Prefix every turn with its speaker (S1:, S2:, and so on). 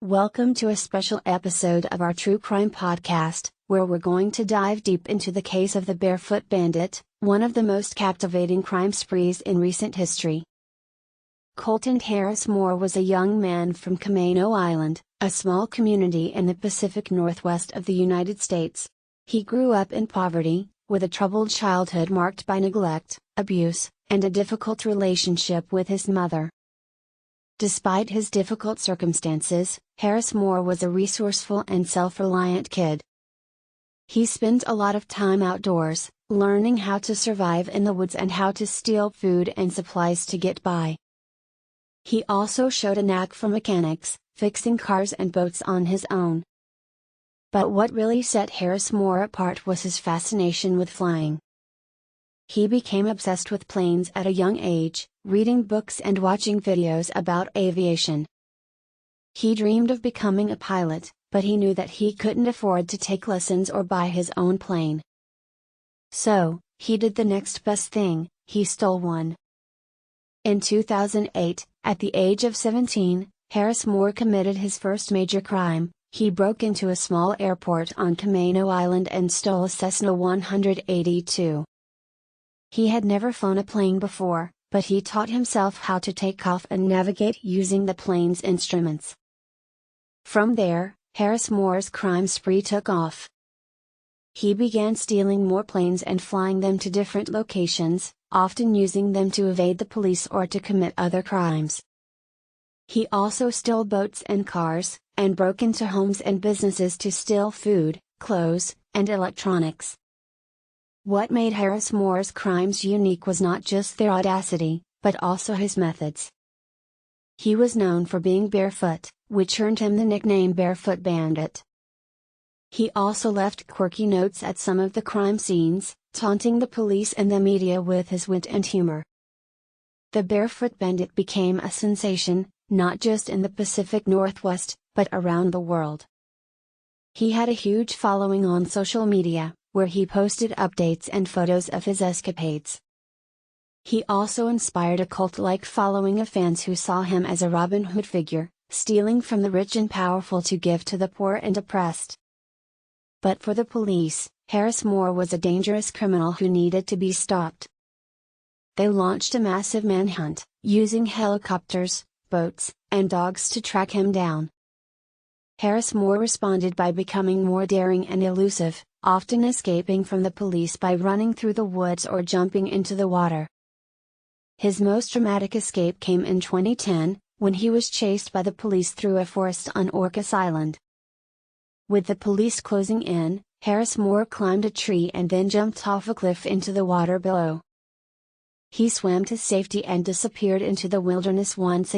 S1: Welcome to a special episode of our True Crime Podcast, where we're going to dive deep into the case of the Barefoot Bandit, one of the most captivating crime sprees in recent history. Colton Harris Moore was a young man from Camano Island, a small community in the Pacific Northwest of the United States. He grew up in poverty, with a troubled childhood marked by neglect, abuse, and a difficult relationship with his mother. Despite his difficult circumstances, Harris Moore was a resourceful and self-reliant kid. He spent a lot of time outdoors, learning how to survive in the woods and how to steal food and supplies to get by. He also showed a knack for mechanics, fixing cars and boats on his own. But what really set Harris Moore apart was his fascination with flying. He became obsessed with planes at a young age, reading books and watching videos about aviation. He dreamed of becoming a pilot, but he knew that he couldn't afford to take lessons or buy his own plane. So, he did the next best thing, he stole one. In 2008, at the age of 17, Harris Moore committed his first major crime. He broke into a small airport on Camano Island and stole a Cessna 182. He had never flown a plane before, but he taught himself how to take off and navigate using the plane's instruments. From there, Harris Moore's crime spree took off. He began stealing more planes and flying them to different locations, often using them to evade the police or to commit other crimes. He also stole boats and cars, and broke into homes and businesses to steal food, clothes, and electronics. What made Harris Moore's crimes unique was not just their audacity, but also his methods. He was known for being barefoot, which earned him the nickname Barefoot Bandit. He also left quirky notes at some of the crime scenes, taunting the police and the media with his wit and humor. The Barefoot Bandit became a sensation, not just in the Pacific Northwest, but around the world. He had a huge following on social media, where he posted updates and photos of his escapades. He also inspired a cult-like following of fans who saw him as a Robin Hood figure, stealing from the rich and powerful to give to the poor and oppressed. But for the police, Harris Moore was a dangerous criminal who needed to be stopped. They launched a massive manhunt, using helicopters, boats, and dogs to track him down. Harris Moore responded by becoming more daring and elusive, often escaping from the police by running through the woods or jumping into the water. His most dramatic escape came in 2010, when he was chased by the police through a forest on Orcas Island. With the police closing in, Harris Moore climbed a tree and then jumped off a cliff into the water below. He swam to safety and disappeared into the wilderness once again.